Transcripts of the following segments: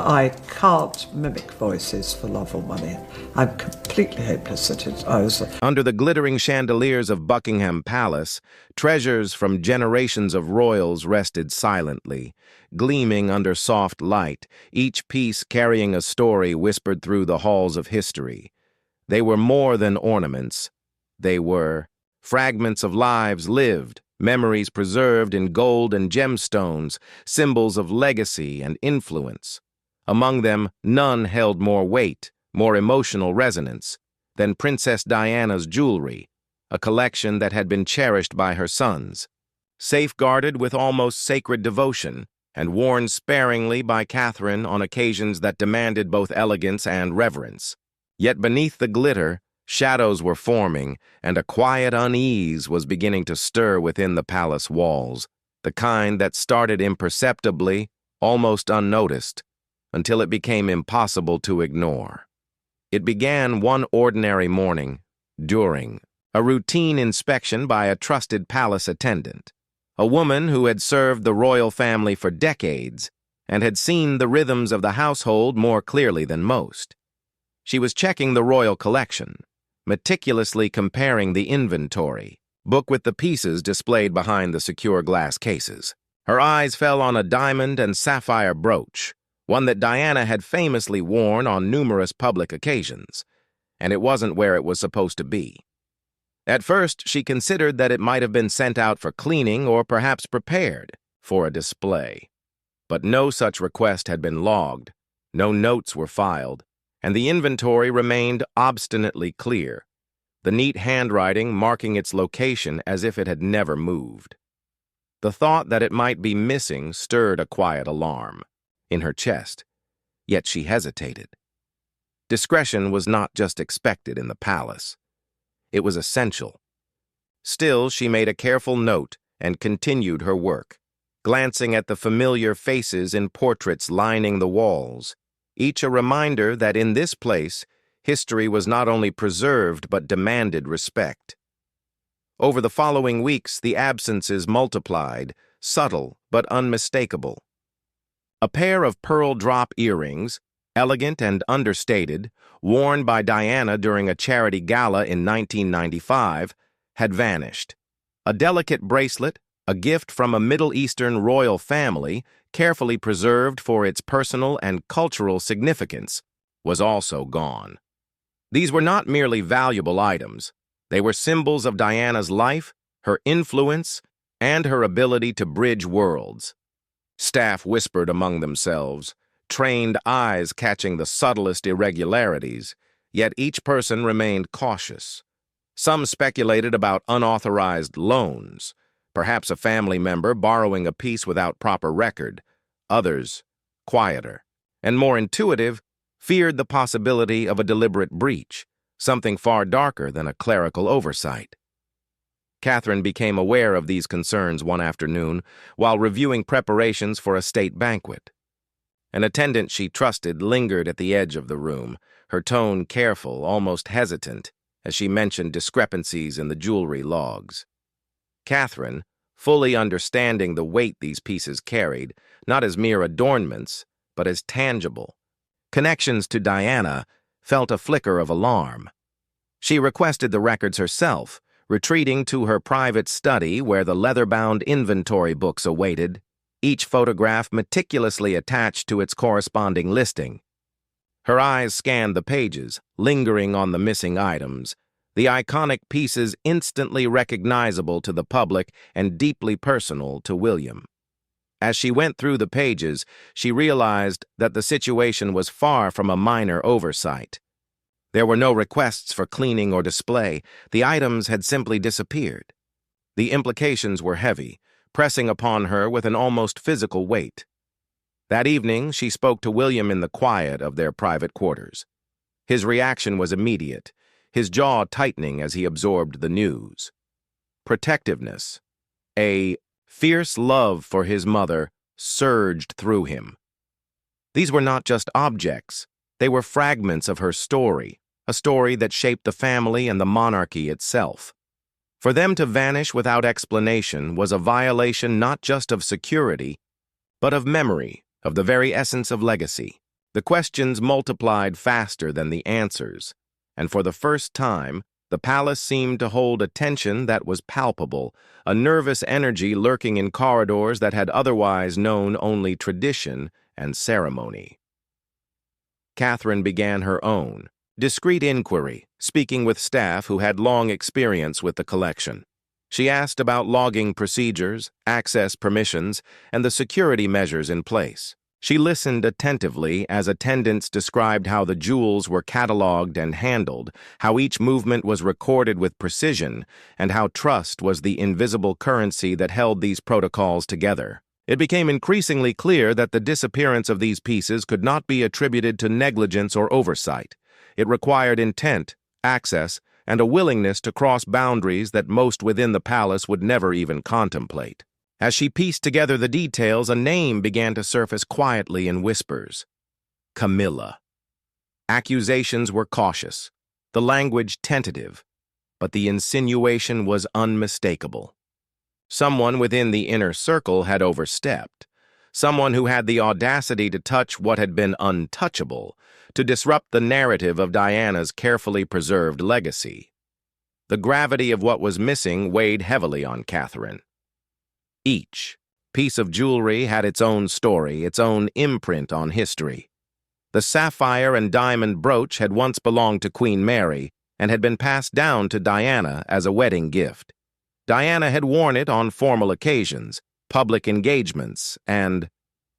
I can't mimic voices for love or money. I'm completely hopeless at it. Under the glittering chandeliers of Buckingham Palace, treasures from generations of royals rested silently, gleaming under soft light, each piece carrying a story whispered through the halls of history. They were more than ornaments. They were fragments of lives lived, memories preserved in gold and gemstones, symbols of legacy and influence. Among them, none held more weight, more emotional resonance, than Princess Diana's jewelry, a collection that had been cherished by her sons, safeguarded with almost sacred devotion, and worn sparingly by Catherine on occasions that demanded both elegance and reverence. Yet beneath the glitter, shadows were forming, and a quiet unease was beginning to stir within the palace walls, the kind that started imperceptibly, almost unnoticed, until it became impossible to ignore. It began one ordinary morning, during a routine inspection by a trusted palace attendant, a woman who had served the royal family for decades and had seen the rhythms of the household more clearly than most. She was checking the royal collection, meticulously comparing the inventory, book with the pieces displayed behind the secure glass cases. Her eyes fell on a diamond and sapphire brooch, one that Diana had famously worn on numerous public occasions, and it wasn't where it was supposed to be. At first, she considered that it might have been sent out for cleaning or perhaps prepared for a display. But no such request had been logged, no notes were filed, and the inventory remained obstinately clear, the neat handwriting marking its location as if it had never moved. The thought that it might be missing stirred a quiet alarm in her chest, yet she hesitated. Discretion was not just expected in the palace. It was essential. Still, she made a careful note and continued her work, glancing at the familiar faces in portraits lining the walls, each a reminder that in this place, history was not only preserved but demanded respect. Over the following weeks, the absences multiplied, subtle but unmistakable. A pair of pearl drop earrings, elegant and understated, worn by Diana during a charity gala in 1995, had vanished. A delicate bracelet, a gift from a Middle Eastern royal family, carefully preserved for its personal and cultural significance, was also gone. These were not merely valuable items. They were symbols of Diana's life, her influence, and her ability to bridge worlds. Staff whispered among themselves, trained eyes catching the subtlest irregularities, yet each person remained cautious. Some speculated about unauthorized loans, perhaps a family member borrowing a piece without proper record. Others, quieter and more intuitive, feared the possibility of a deliberate breach, something far darker than a clerical oversight. Catherine became aware of these concerns one afternoon while reviewing preparations for a state banquet. An attendant she trusted lingered at the edge of the room, her tone careful, almost hesitant, as she mentioned discrepancies in the jewelry logs. Catherine, fully understanding the weight these pieces carried, not as mere adornments, but as tangible connections to Diana, felt a flicker of alarm. She requested the records herself, retreating to her private study where the leather-bound inventory books awaited, each photograph meticulously attached to its corresponding listing. Her eyes scanned the pages, lingering on the missing items, the iconic pieces instantly recognizable to the public and deeply personal to William. As she went through the pages, she realized that the situation was far from a minor oversight. There were no requests for cleaning or display. The items had simply disappeared. The implications were heavy, pressing upon her with an almost physical weight. That evening, she spoke to William in the quiet of their private quarters. His reaction was immediate, his jaw tightening as he absorbed the news. Protectiveness, a fierce love for his mother, surged through him. These were not just objects. They were fragments of her story, a story that shaped the family and the monarchy itself. For them to vanish without explanation was a violation not just of security, but of memory, of the very essence of legacy. The questions multiplied faster than the answers, and for the first time, the palace seemed to hold a tension that was palpable, a nervous energy lurking in corridors that had otherwise known only tradition and ceremony. Catherine began her own, discreet inquiry, speaking with staff who had long experience with the collection. She asked about logging procedures, access permissions, and the security measures in place. She listened attentively as attendants described how the jewels were cataloged and handled, how each movement was recorded with precision, and how trust was the invisible currency that held these protocols together. It became increasingly clear that the disappearance of these pieces could not be attributed to negligence or oversight. It required intent, access, and a willingness to cross boundaries that most within the palace would never even contemplate. As she pieced together the details, a name began to surface quietly in whispers. Camilla. Accusations were cautious, the language tentative, but the insinuation was unmistakable. Someone within the inner circle had overstepped, someone who had the audacity to touch what had been untouchable, to disrupt the narrative of Diana's carefully preserved legacy. The gravity of what was missing weighed heavily on Catherine. Each piece of jewelry had its own story, its own imprint on history. The sapphire and diamond brooch had once belonged to Queen Mary and had been passed down to Diana as a wedding gift. Diana had worn it on formal occasions, public engagements, and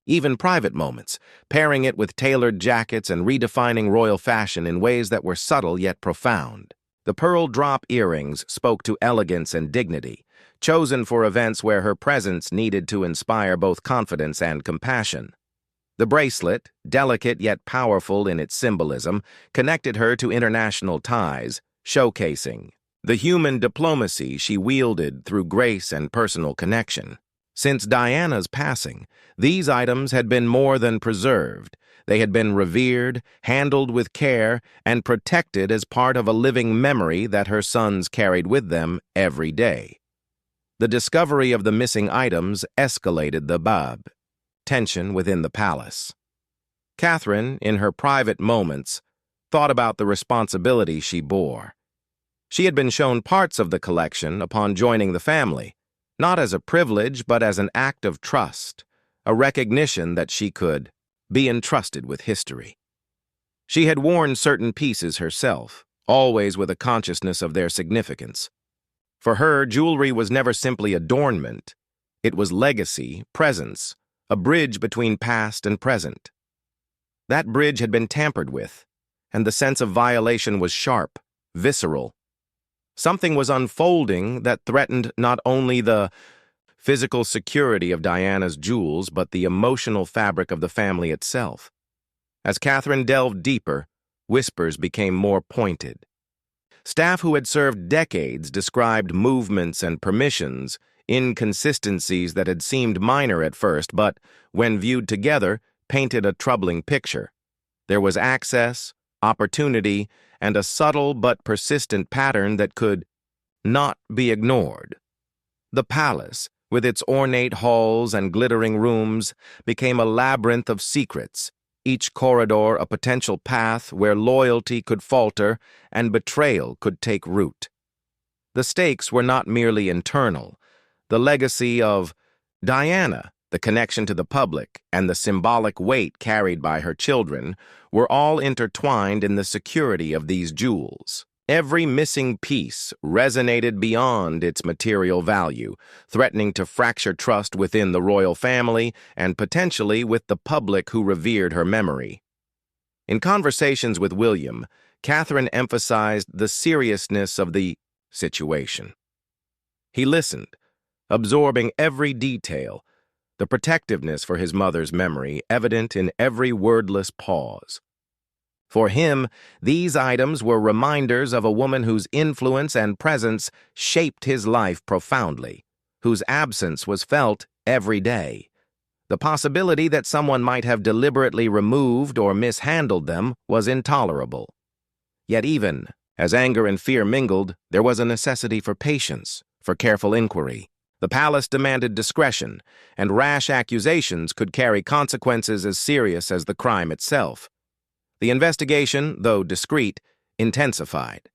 even private moments, pairing it with tailored jackets and redefining royal fashion in ways that were subtle yet profound. The pearl drop earrings spoke to elegance and dignity, chosen for events where her presence needed to inspire both confidence and compassion. The bracelet, delicate yet powerful in its symbolism, connected her to international ties, showcasing the human diplomacy she wielded through grace and personal connection. Since Diana's passing, these items had been more than preserved. They had been revered, handled with care, and protected as part of a living memory that her sons carried with them every day. The discovery of the missing items escalated the tension within the palace. Catherine, in her private moments, thought about the responsibility she bore. She had been shown parts of the collection upon joining the family, not as a privilege but as an act of trust, a recognition that she could be entrusted with history. She had worn certain pieces herself, always with a consciousness of their significance. For her, jewelry was never simply adornment. It was legacy, presence, a bridge between past and present. That bridge had been tampered with, and the sense of violation was sharp, visceral. Something was unfolding that threatened not only the physical security of Diana's jewels, but the emotional fabric of the family itself. As Catherine delved deeper, whispers became more pointed. Staff who had served decades described movements and permissions, inconsistencies that had seemed minor at first, but, when viewed together, painted a troubling picture. There was access, opportunity, and a subtle but persistent pattern that could not be ignored. The palace, with its ornate halls and glittering rooms, became a labyrinth of secrets, each corridor a potential path where loyalty could falter and betrayal could take root. The stakes were not merely internal. The legacy of Diana, the connection to the public, and the symbolic weight carried by her children were all intertwined in the security of these jewels. Every missing piece resonated beyond its material value, threatening to fracture trust within the royal family and potentially with the public who revered her memory. In conversations with William, Catherine emphasized the seriousness of the situation. He listened, absorbing every detail, the protectiveness for his mother's memory evident in every wordless pause. For him, these items were reminders of a woman whose influence and presence shaped his life profoundly, whose absence was felt every day. The possibility that someone might have deliberately removed or mishandled them was intolerable. Yet even as anger and fear mingled, there was a necessity for patience, for careful inquiry. The palace demanded discretion, and rash accusations could carry consequences as serious as the crime itself. The investigation, though discreet, intensified.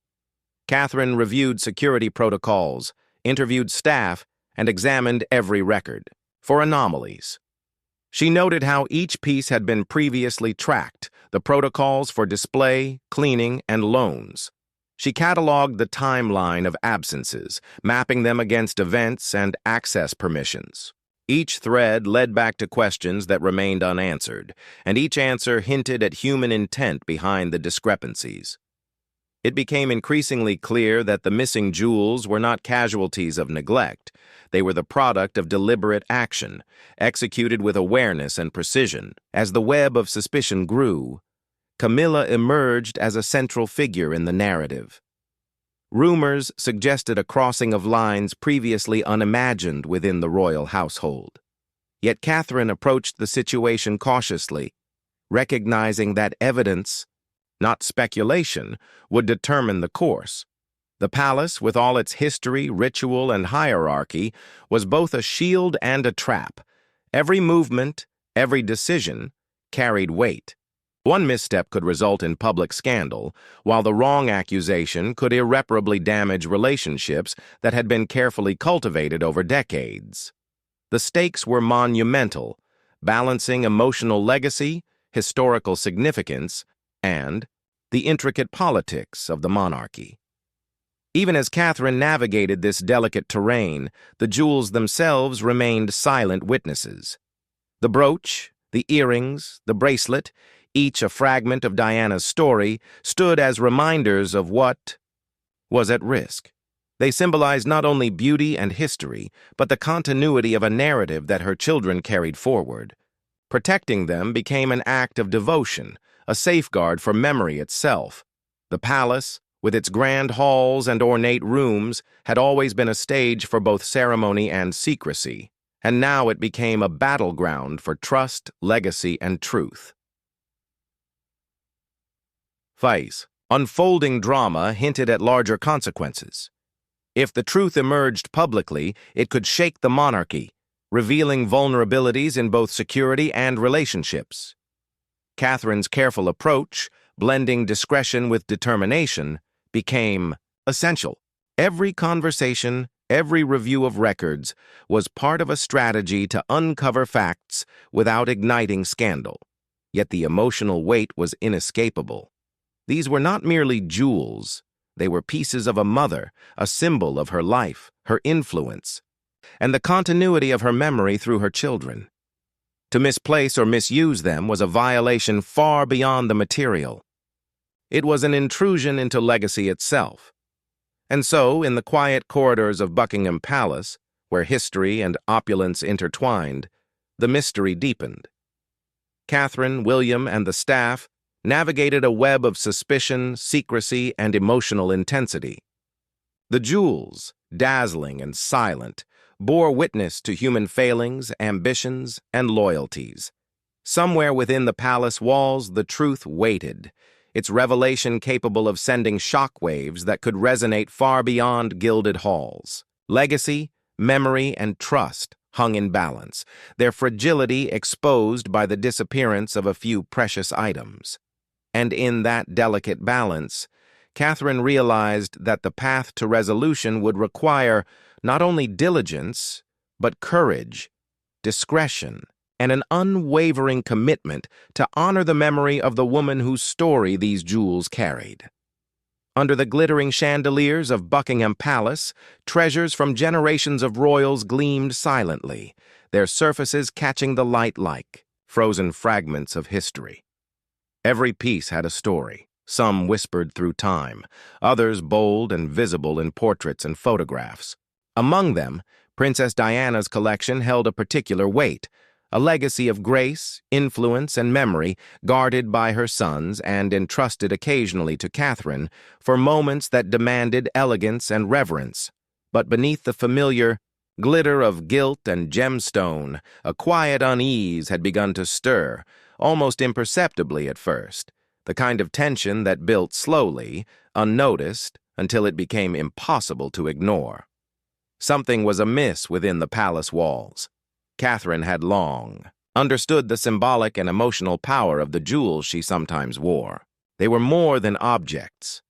Catherine reviewed security protocols, interviewed staff, and examined every record for anomalies. She noted how each piece had been previously tracked, the protocols for display, cleaning, and loans. She cataloged the timeline of absences, mapping them against events and access permissions. Each thread led back to questions that remained unanswered, and each answer hinted at human intent behind the discrepancies. It became increasingly clear that the missing jewels were not casualties of neglect. They were the product of deliberate action, executed with awareness and precision. As the web of suspicion grew, Camilla emerged as a central figure in the narrative. Rumors suggested a crossing of lines previously unimagined within the royal household. Yet Catherine approached the situation cautiously, recognizing that evidence, not speculation, would determine the course. The palace, with all its history, ritual, and hierarchy, was both a shield and a trap. Every movement, every decision, carried weight. One misstep could result in public scandal, while the wrong accusation could irreparably damage relationships that had been carefully cultivated over decades. The stakes were monumental, balancing emotional legacy, historical significance, and the intricate politics of the monarchy. Even as Catherine navigated this delicate terrain, the jewels themselves remained silent witnesses. The brooch, the earrings, the bracelet, each a fragment of Diana's story, stood as reminders of what was at risk. They symbolized not only beauty and history, but the continuity of a narrative that her children carried forward. Protecting them became an act of devotion, a safeguard for memory itself. The palace, with its grand halls and ornate rooms, had always been a stage for both ceremony and secrecy, and now it became a battleground for trust, legacy, and truth. Vice. Unfolding drama hinted at larger consequences. If the truth emerged publicly, it could shake the monarchy, revealing vulnerabilities in both security and relationships. Catherine's careful approach, blending discretion with determination, became essential. Every conversation, every review of records was part of a strategy to uncover facts without igniting scandal. Yet the emotional weight was inescapable. These were not merely jewels. They were pieces of a mother, a symbol of her life, her influence, and the continuity of her memory through her children. To misplace or misuse them was a violation far beyond the material. It was an intrusion into legacy itself. And so, in the quiet corridors of Buckingham Palace, where history and opulence intertwined, the mystery deepened. Catherine, William, and the staff navigated a web of suspicion, secrecy, and emotional intensity. The jewels, dazzling and silent, bore witness to human failings, ambitions, and loyalties. Somewhere within the palace walls, the truth waited, its revelation capable of sending shockwaves that could resonate far beyond gilded halls. Legacy, memory, and trust hung in balance, their fragility exposed by the disappearance of a few precious items. And in that delicate balance, Catherine realized that the path to resolution would require not only diligence, but courage, discretion, and an unwavering commitment to honor the memory of the woman whose story these jewels carried. Under the glittering chandeliers of Buckingham Palace, treasures from generations of royals gleamed silently, their surfaces catching the light like frozen fragments of history. Every piece had a story, some whispered through time, others bold and visible in portraits and photographs. Among them, Princess Diana's collection held a particular weight, a legacy of grace, influence, and memory guarded by her sons and entrusted occasionally to Catherine for moments that demanded elegance and reverence. But beneath the familiar glitter of gilt and gemstone, a quiet unease had begun to stir, almost imperceptibly at first, the kind of tension that built slowly, unnoticed, until it became impossible to ignore. Something was amiss within the palace walls. Catherine had long understood the symbolic and emotional power of the jewels she sometimes wore. They were more than objects.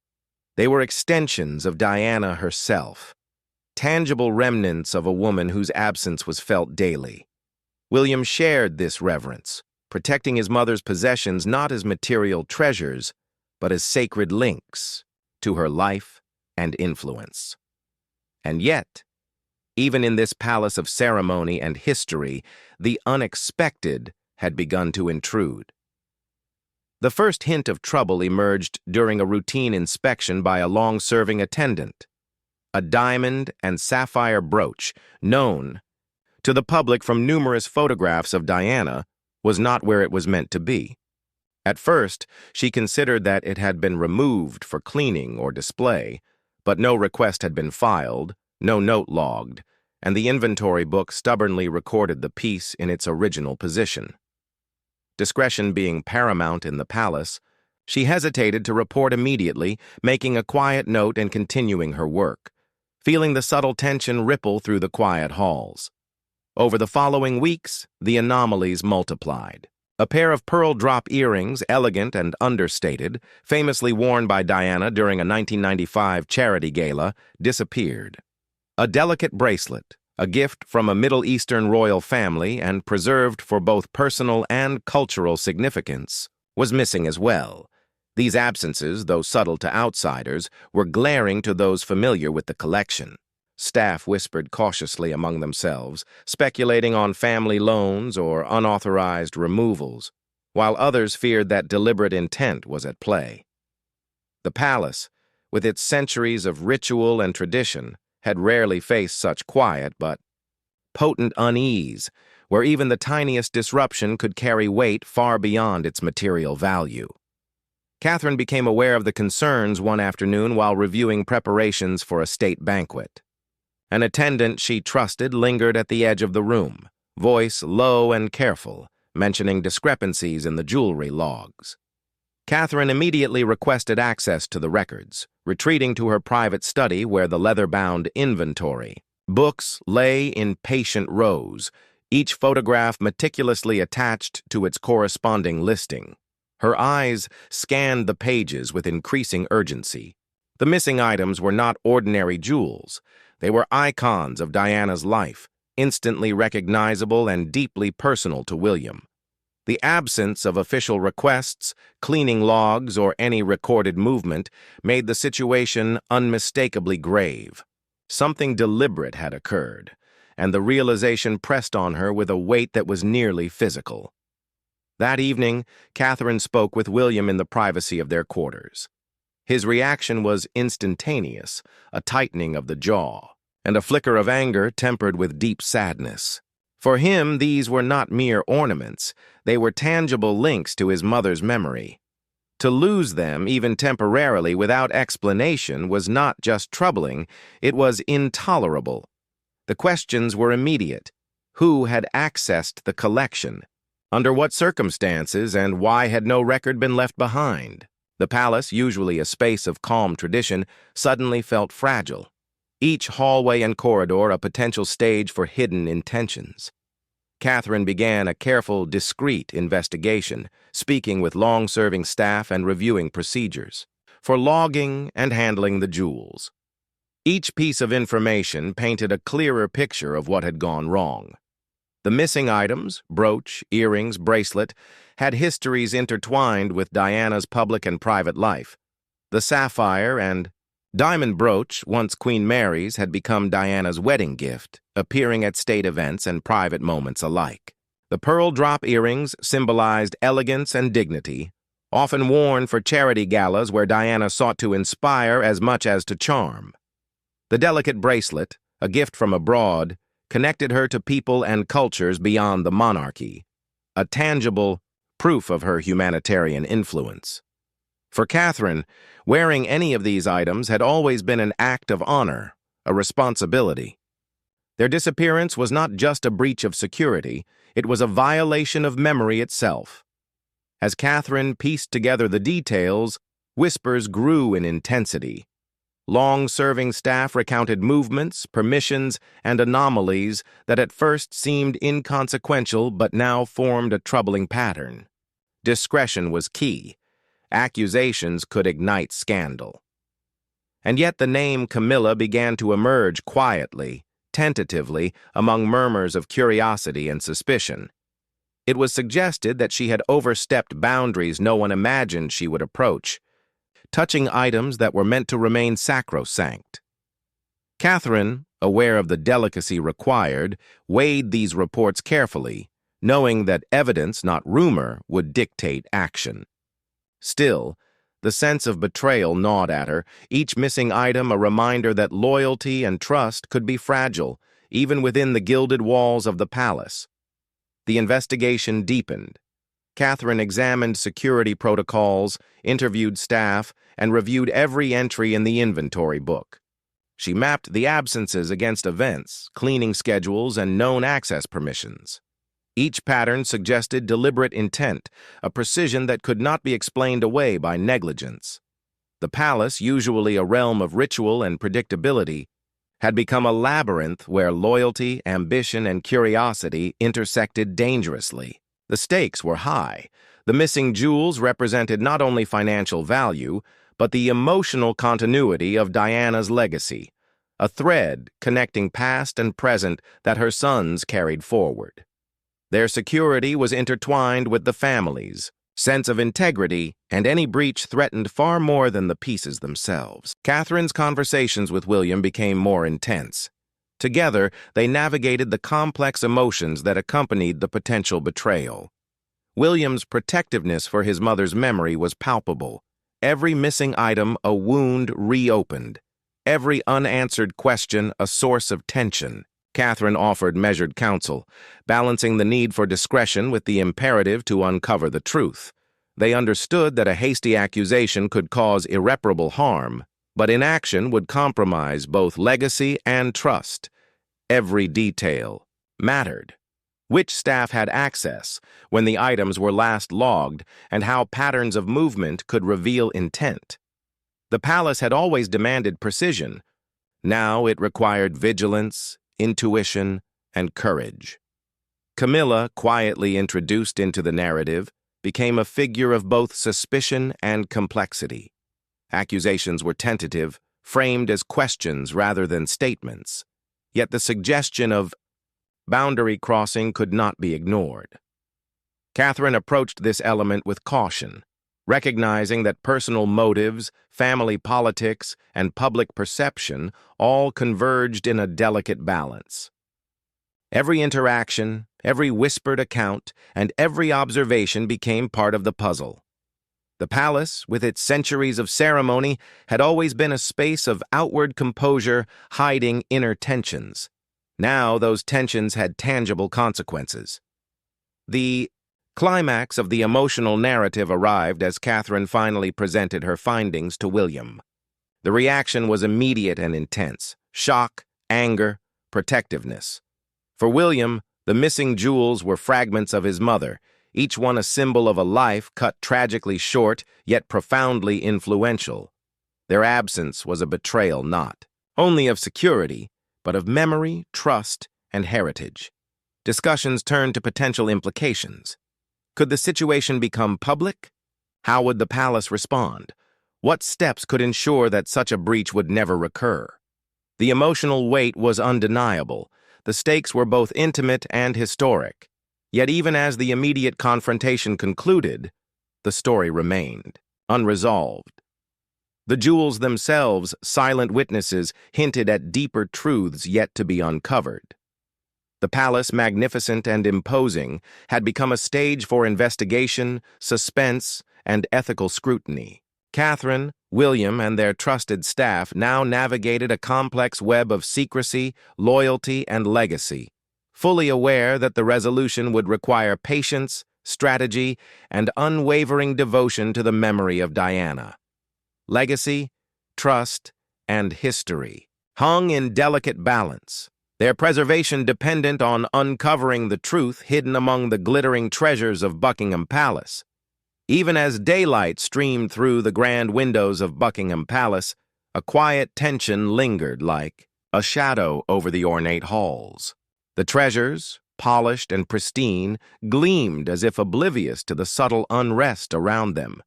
They were extensions of Diana herself, tangible remnants of a woman whose absence was felt daily. William shared this reverence, protecting his mother's possessions not as material treasures, but as sacred links to her life and influence. And yet, even in this palace of ceremony and history, the unexpected had begun to intrude. The first hint of trouble emerged during a routine inspection by a long-serving attendant. A diamond and sapphire brooch, known to the public from numerous photographs of Diana, was not where it was meant to be. At first, she considered that it had been removed for cleaning or display, but no request had been filed, no note logged, and the inventory book stubbornly recorded the piece in its original position. Discretion being paramount in the palace, she hesitated to report immediately, making a quiet note and continuing her work, feeling the subtle tension ripple through the quiet halls. Over the following weeks, the anomalies multiplied. A pair of pearl drop earrings, elegant and understated, famously worn by Diana during a 1995 charity gala, disappeared. A delicate bracelet, a gift from a Middle Eastern royal family and preserved for both personal and cultural significance, was missing as well. These absences, though subtle to outsiders, were glaring to those familiar with the collection. Staff whispered cautiously among themselves, speculating on family loans or unauthorized removals, while others feared that deliberate intent was at play. The palace, with its centuries of ritual and tradition, had rarely faced such quiet but potent unease, where even the tiniest disruption could carry weight far beyond its material value. Catherine became aware of the concerns one afternoon while reviewing preparations for a state banquet. An attendant she trusted lingered at the edge of the room, voice low and careful, mentioning discrepancies in the jewelry logs. Catherine immediately requested access to the records, retreating to her private study where the leather-bound inventory books lay in patient rows, each photograph meticulously attached to its corresponding listing. Her eyes scanned the pages with increasing urgency. The missing items were not ordinary jewels. They were icons of Diana's life, instantly recognizable and deeply personal to William. The absence of official requests, cleaning logs, or any recorded movement made the situation unmistakably grave. Something deliberate had occurred, and the realization pressed on her with a weight that was nearly physical. That evening, Catherine spoke with William in the privacy of their quarters. His reaction was instantaneous, a tightening of the jaw, and a flicker of anger tempered with deep sadness. For him, these were not mere ornaments. They were tangible links to his mother's memory. To lose them, even temporarily, without explanation, was not just troubling, it was intolerable. The questions were immediate. Who had accessed the collection? Under what circumstances, and why had no record been left behind? The palace, usually a space of calm tradition, suddenly felt fragile. Each hallway and corridor a potential stage for hidden intentions. Catherine began a careful, discreet investigation, speaking with long-serving staff and reviewing procedures for logging and handling the jewels. Each piece of information painted a clearer picture of what had gone wrong. The missing items, brooch, earrings, bracelet, had histories intertwined with Diana's public and private life. The sapphire and diamond brooch, once Queen Mary's, had become Diana's wedding gift, appearing at state events and private moments alike. The pearl drop earrings symbolized elegance and dignity, often worn for charity galas where Diana sought to inspire as much as to charm. The delicate bracelet, a gift from abroad, connected her to people and cultures beyond the monarchy, a tangible proof of her humanitarian influence. For Catherine, wearing any of these items had always been an act of honor, a responsibility. Their disappearance was not just a breach of security, it was a violation of memory itself. As Catherine pieced together the details, whispers grew in intensity. long-serving staff recounted movements, permissions, and anomalies that at first seemed inconsequential but now formed a troubling pattern. Discretion was key. Accusations could ignite scandal. And yet the name Camilla began to emerge quietly, tentatively, among murmurs of curiosity and suspicion. It was suggested that she had overstepped boundaries no one imagined she would approach, touching items that were meant to remain sacrosanct. Catherine, aware of the delicacy required, weighed these reports carefully, knowing that evidence, not rumor, would dictate action. Still, the sense of betrayal gnawed at her, each missing item a reminder that loyalty and trust could be fragile, even within the gilded walls of the palace. The investigation deepened. Catherine examined security protocols, interviewed staff, and reviewed every entry in the inventory book. She mapped the absences against events, cleaning schedules, and known access permissions. Each pattern suggested deliberate intent, a precision that could not be explained away by negligence. The palace, usually a realm of ritual and predictability, had become a labyrinth where loyalty, ambition, and curiosity intersected dangerously. The stakes were high. The missing jewels represented not only financial value, but the emotional continuity of Diana's legacy, a thread connecting past and present that her sons carried forward. Their security was intertwined with the family's sense of integrity, and any breach threatened far more than the pieces themselves. Catherine's conversations with William became more intense. Together, they navigated the complex emotions that accompanied the potential betrayal. William's protectiveness for his mother's memory was palpable. Every missing item a wound reopened. Every unanswered question a source of tension. Catherine offered measured counsel, balancing the need for discretion with the imperative to uncover the truth. They understood that a hasty accusation could cause irreparable harm, but inaction would compromise both legacy and trust. Every detail mattered. Which staff had access, when the items were last logged, and how patterns of movement could reveal intent. The palace had always demanded precision. Now it required vigilance, intuition, and courage. Camilla, quietly introduced into the narrative, became a figure of both suspicion and complexity. Accusations were tentative, framed as questions rather than statements. Yet the suggestion of boundary crossing could not be ignored. Catherine approached this element with caution, recognizing that personal motives, family politics, and public perception all converged in a delicate balance. Every interaction, every whispered account, and every observation became part of the puzzle. The palace, with its centuries of ceremony, had always been a space of outward composure, hiding inner tensions. Now those tensions had tangible consequences. The climax of the emotional narrative arrived as Catherine finally presented her findings to William. The reaction was immediate and intense: shock, anger, protectiveness. For William, the missing jewels were fragments of his mother, each one a symbol of a life cut tragically short, yet profoundly influential. Their absence was a betrayal not only of security, but of memory, trust, and heritage. Discussions turned to potential implications. Could the situation become public? How would the palace respond? What steps could ensure that such a breach would never recur? The emotional weight was undeniable. The stakes were both intimate and historic. Yet even as the immediate confrontation concluded, the story remained unresolved. The jewels themselves, silent witnesses, hinted at deeper truths yet to be uncovered. The palace, magnificent and imposing, had become a stage for investigation, suspense, and ethical scrutiny. Catherine, William, and their trusted staff now navigated a complex web of secrecy, loyalty, and legacy, fully aware that the resolution would require patience, strategy, and unwavering devotion to the memory of Diana. Legacy, trust, and history hung in delicate balance, their preservation dependent on uncovering the truth hidden among the glittering treasures of Buckingham Palace. Even as daylight streamed through the grand windows of Buckingham Palace, A quiet tension lingered like a shadow over the ornate halls. The treasures, polished and pristine, gleamed as if oblivious to the subtle unrest around them.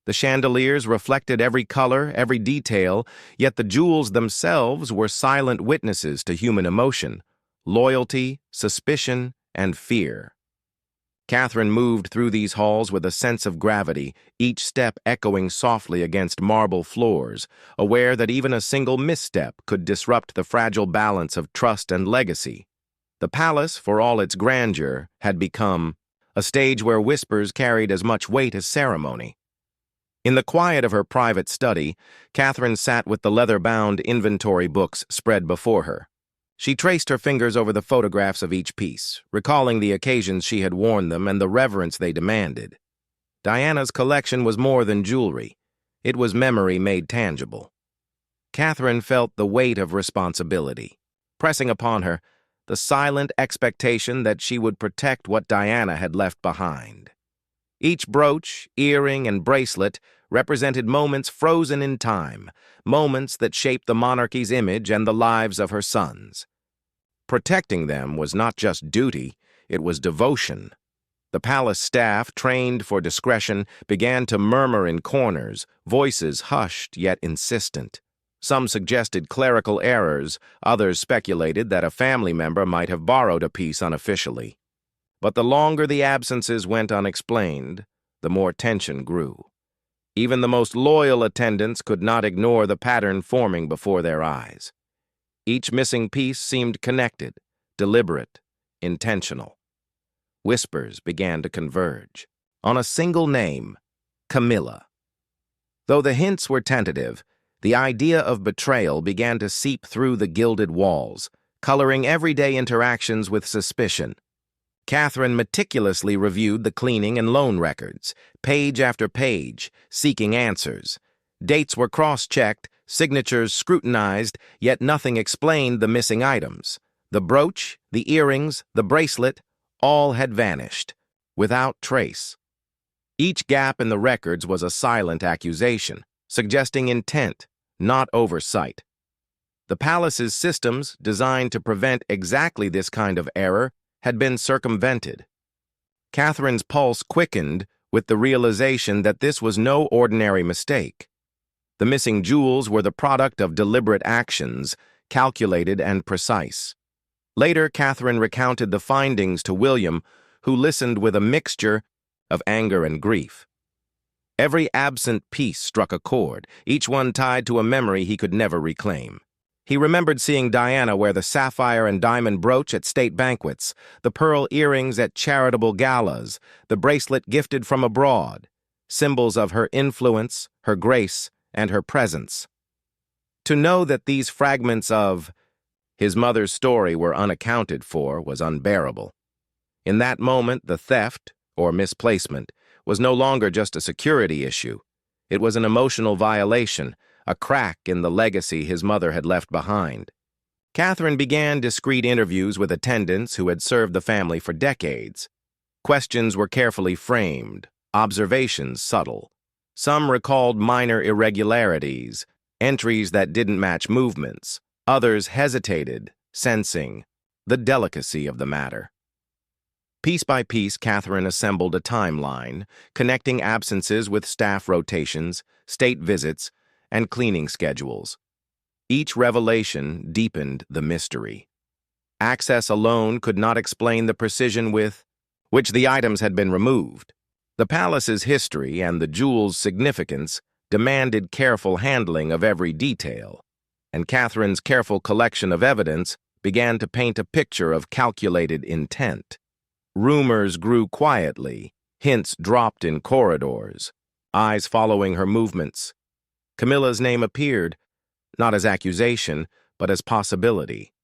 The chandeliers reflected every color, every detail, yet the jewels themselves were silent witnesses to human emotion, loyalty, suspicion, and fear. Catherine moved through these halls with a sense of gravity, each step echoing softly against marble floors, aware that even a single misstep could disrupt the fragile balance of trust and legacy. The palace, for all its grandeur, had become a stage where whispers carried as much weight as ceremony. In the quiet of her private study, Catherine sat with the leather-bound inventory books spread before her. She traced her fingers over the photographs of each piece, recalling the occasions she had worn them and the reverence they demanded. Diana's collection was more than jewelry. It was memory made tangible. Catherine felt the weight of responsibility, pressing upon her the silent expectation that she would protect what Diana had left behind. Each brooch, earring, and bracelet represented moments frozen in time, moments that shaped the monarchy's image and the lives of her sons. Protecting them was not just duty, it was devotion. The palace staff, trained for discretion, began to murmur in corners, voices hushed yet insistent. Some suggested clerical errors, others speculated that a family member might have borrowed a piece unofficially. But the longer the absences went unexplained, the more tension grew. Even the most loyal attendants could not ignore the pattern forming before their eyes. Each missing piece seemed connected, deliberate, intentional. Whispers began to converge on a single name, Camilla. Though the hints were tentative, the idea of betrayal began to seep through the gilded walls, coloring everyday interactions with suspicion. Catherine meticulously reviewed the cleaning and loan records, page after page, seeking answers. Dates were cross-checked, signatures scrutinized, yet nothing explained the missing items. The brooch, the earrings, the bracelet, all had vanished, without trace. Each gap in the records was a silent accusation, suggesting intent, not oversight. The palace's systems, designed to prevent exactly this kind of error, had been circumvented. Catherine's pulse quickened with the realization that this was no ordinary mistake. The missing jewels were the product of deliberate actions, calculated and precise. Later, Catherine recounted the findings to William, who listened with a mixture of anger and grief. Every absent piece struck a chord, each one tied to a memory he could never reclaim. He remembered seeing Diana wear the sapphire and diamond brooch at state banquets, the pearl earrings at charitable galas, the bracelet gifted from abroad, symbols of her influence, her grace, and her presence. To know that these fragments of his mother's story were unaccounted for was unbearable. In that moment, the theft, or misplacement, was no longer just a security issue. It was an emotional violation, a crack in the legacy his mother had left behind. Catherine began discreet interviews with attendants who had served the family for decades. Questions were carefully framed, observations subtle. Some recalled minor irregularities, entries that didn't match movements. Others hesitated, sensing the delicacy of the matter. Piece by piece, Catherine assembled a timeline, connecting absences with staff rotations, state visits, and cleaning schedules. Each revelation deepened the mystery. Access alone could not explain the precision with which the items had been removed. The palace's history and the jewels' significance demanded careful handling of every detail, and Catherine's careful collection of evidence began to paint a picture of calculated intent. Rumors grew quietly, hints dropped in corridors, eyes following her movements. Camilla's name appeared, not as accusation, but as possibility.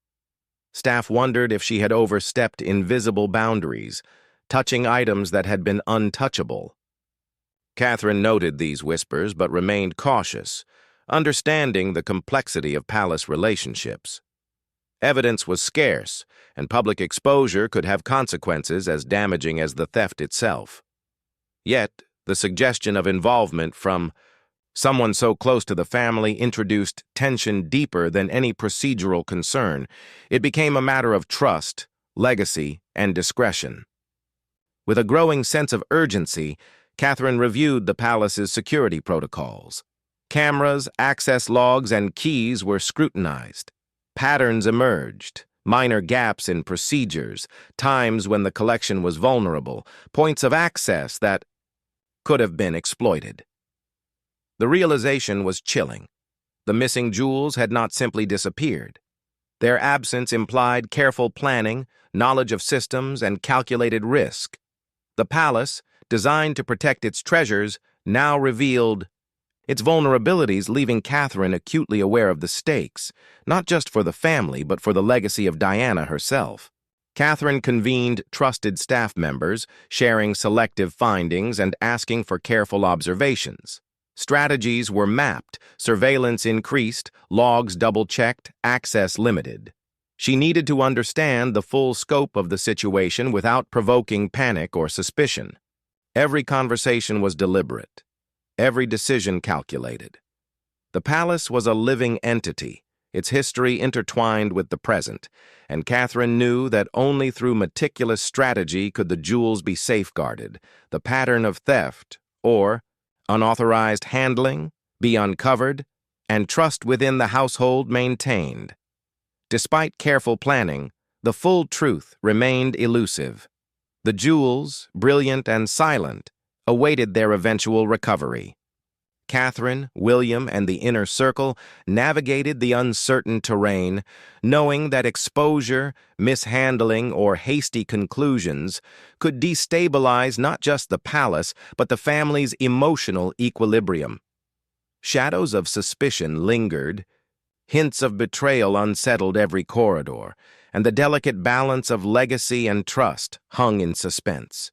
Staff wondered if she had overstepped invisible boundaries, touching items that had been untouchable. Catherine noted these whispers but remained cautious, understanding the complexity of palace relationships. Evidence was scarce, and public exposure could have consequences as damaging as the theft itself. Yet, the suggestion of involvement from Someone so close to the family introduced tension deeper than any procedural concern. It became a matter of trust, legacy, and discretion. With a growing sense of urgency, Catherine reviewed the palace's security protocols. Cameras, access logs, and keys were scrutinized. Patterns emerged, minor gaps in procedures, times when the collection was vulnerable, points of access that could have been exploited. The realization was chilling. The missing jewels had not simply disappeared. Their absence implied careful planning, knowledge of systems, and calculated risk. The palace, designed to protect its treasures, now revealed its vulnerabilities, leaving Catherine acutely aware of the stakes, not just for the family, but for the legacy of Diana herself. Catherine convened trusted staff members, sharing selective findings and asking for careful observations. Strategies were mapped, surveillance increased, logs double-checked, access limited. She needed to understand the full scope of the situation without provoking panic or suspicion. Every conversation was deliberate, every decision calculated. The palace was a living entity, its history intertwined with the present, and Catherine knew that only through meticulous strategy could the jewels be safeguarded, the pattern of theft, or unauthorized handling, be uncovered, and trust within the household maintained. Despite careful planning, the full truth remained elusive. The jewels, brilliant and silent, awaited their eventual recovery. Catherine, William, and the inner circle navigated the uncertain terrain, knowing that exposure, mishandling, or hasty conclusions could destabilize not just the palace, but the family's emotional equilibrium. Shadows of suspicion lingered, hints of betrayal unsettled every corridor, and the delicate balance of legacy and trust hung in suspense.